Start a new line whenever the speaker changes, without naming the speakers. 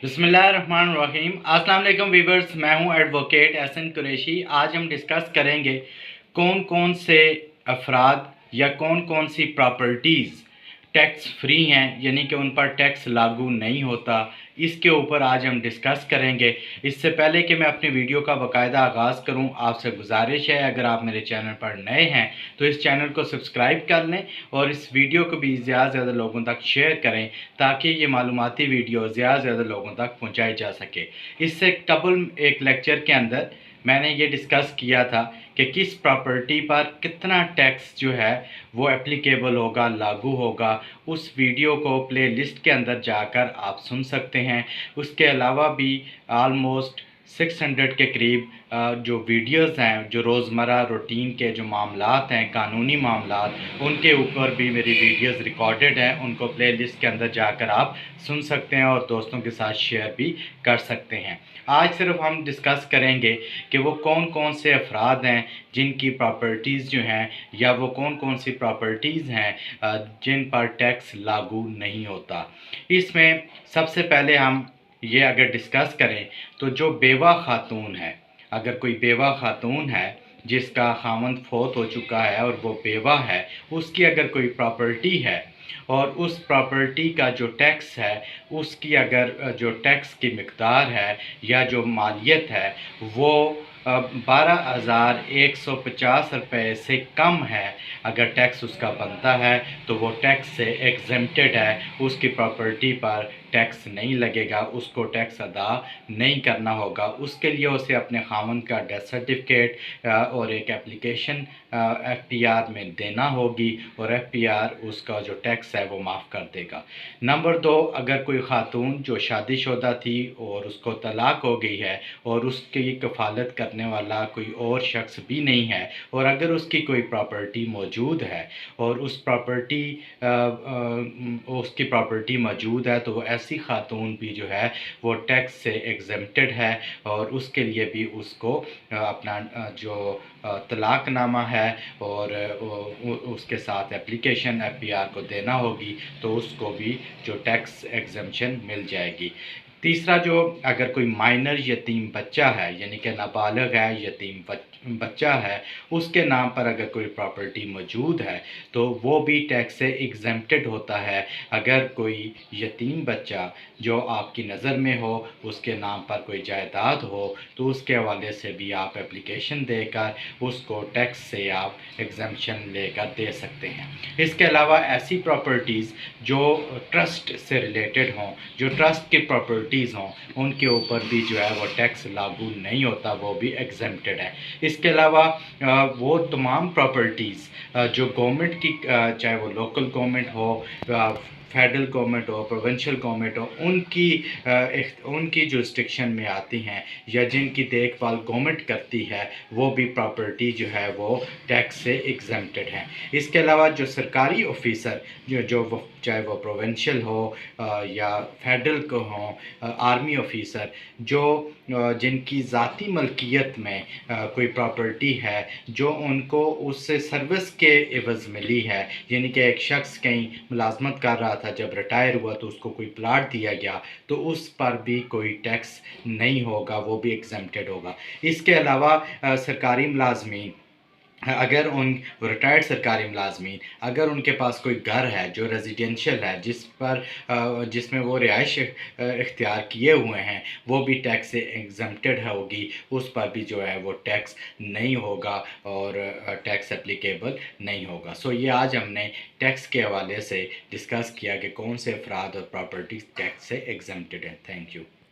बिस्मिल्लाहिर्रहमानिर्रहीम। अस्सलाम वालेकुम वीवर्स, मैं हूं एडवोकेट एहसन कुरैशी। आज हम डिस्कस करेंगे कौन कौन से अफराद या कौन कौन सी प्रॉपर्टीज़ टैक्स फ्री हैं, यानी कि उन पर टैक्स लागू नहीं होता। इसके ऊपर आज हम डिस्कस करेंगे। इससे पहले कि मैं अपनी वीडियो का बाकायदा आगाज़ करूं, आपसे गुजारिश है अगर आप मेरे चैनल पर नए हैं तो इस चैनल को सब्सक्राइब कर लें और इस वीडियो को भी ज़्यादा से ज़्यादा लोगों तक शेयर करें ताकि ये मालूमाती वीडियो ज़्यादा से ज़्यादा लोगों तक पहुंचाई जा सके। इससे कबल एक लेक्चर के अंदर मैंने ये डिस्कस किया था कि किस प्रॉपर्टी पर कितना टैक्स जो है वो एप्लीकेबल होगा, लागू होगा। उस वीडियो को प्ले लिस्ट के अंदर जाकर आप सुन सकते हैं। उसके अलावा भी आलमोस्ट 600 के करीब जो वीडियोस हैं, जो रोज़मर्रा रूटीन के जो मामलात हैं, कानूनी मामलात, उनके ऊपर भी मेरी वीडियोस रिकॉर्डेड हैं। उनको प्ले लिस्ट के अंदर जाकर आप सुन सकते हैं और दोस्तों के साथ शेयर भी कर सकते हैं। आज सिर्फ हम डिस्कस करेंगे कि वो कौन कौन से अफराद हैं जिनकी प्रॉपर्टीज़ जो हैं, या वो कौन कौन सी प्रॉपर्टीज़ हैं जिन पर टैक्स लागू नहीं होता। इसमें सबसे पहले हम ये अगर डिस्कस करें तो जो बेवा खातून है, अगर कोई बेवा खातून है जिसका खामंद फौत हो चुका है और वो बेवा है, उसकी अगर कोई प्रॉपर्टी है और उस प्रॉपर्टी का जो टैक्स है, उसकी अगर जो टैक्स की मिक़दार है या जो मालियत है वो 12,150 रुपये से कम है, अगर टैक्स उसका बनता है तो वो टैक्स से एग्जेम्प्टेड है। उसकी प्रॉपर्टी पर टैक्स नहीं लगेगा, उसको टैक्स अदा नहीं करना होगा। उसके लिए उसे अपने खामन का डेथ सर्टिफिकेट और एक एप्लीकेशन FPR में देना होगी और FPR उसका जो टैक्स है वो माफ़ कर देगा। नंबर 2, अगर कोई खातून जो शादीशुदा थी और उसको तलाक हो गई है और उसकी कफ़ालत करने वाला कोई और शख्स भी नहीं है, और अगर उसकी कोई प्रॉपर्टी मौजूद है और उसकी प्रॉपर्टी मौजूद है, तो वो ऐसी खातून भी जो है वो टैक्स से एग्जेम्प्टेड है और उसके लिए भी उसको अपना जो तलाक़नामा है और उसके साथ एप्लीकेशन FPR को देना होगी, तो उसको भी जो टैक्स एग्जम्पशन मिल जाएगी। तीसरा, जो अगर कोई माइनर यतीम बच्चा है, यानी कि नाबालिग है, यतीम बच्चा है, उसके नाम पर अगर कोई प्रॉपर्टी मौजूद है तो वो भी टैक्स से एग्जेम्प्टेड होता है। अगर कोई यतीम बच्चा जो आपकी नज़र में हो, उसके नाम पर कोई जायदाद हो, तो उसके हवाले से भी आप एप्लीकेशन देकर उसको टैक्स से आप एग्जम्पशन लेकर दे सकते हैं। इसके अलावा ऐसी प्रॉपर्टीज़ जो ट्रस्ट से रिलेटेड हों, जो ट्रस्ट की प्रॉपर्टीज़ हों, उनके ऊपर भी जो है वो टैक्स लागू नहीं होता, वो भी एग्जेम्प्टेड है। इसके अलावा वो तमाम प्रॉपर्टीज़ जो गवर्नमेंट की, चाहे वो लोकल गवर्नमेंट हो, फेडरल गवर्नमेंट हो, प्रोविंशियल गवर्नमेंट हो, उनकी जुरिस्डिक्शन में आती हैं या जिनकी देखभाल गवर्नमेंट करती है, वो भी प्रॉपर्टी जो है वो टैक्स से एग्जेम्प्टेड हैं। इसके अलावा जो सरकारी ऑफिसर जो चाहे वो प्रोविंशियल हो या फेडरल को हो, आर्मी ऑफिसर जो जिनकी ज़ाती मलकियत में कोई प्रॉपर्टी है जो उनको उससे सर्विस के एवज़ मिली है, यानी कि एक शख्स कहीं मुलाजमत कर रहा था, जब रिटायर हुआ तो उसको कोई प्लाट दिया गया, तो उस पर भी कोई टैक्स नहीं होगा, वो भी एग्जेम्प्टेड होगा। इसके अलावा सरकारी मुलाजमीन, अगर उन रिटायर्ड सरकारी मुलाजमीन अगर उनके पास कोई घर है जो रेजिडेंशियल है, जिसमें वो रिहाइश इख्तियार किए हुए हैं, वो भी टैक्स से एग्जेम्प्टेड होगी, उस पर भी जो है वो टैक्स नहीं होगा और टैक्स एप्लीकेबल नहीं होगा। सो ये आज हमने टैक्स के हवाले से डिस्कस किया कि कौन से अफराद और प्रॉपर्टीज़ टैक्स से एग्जेम्प्टेड हैं। Thank you.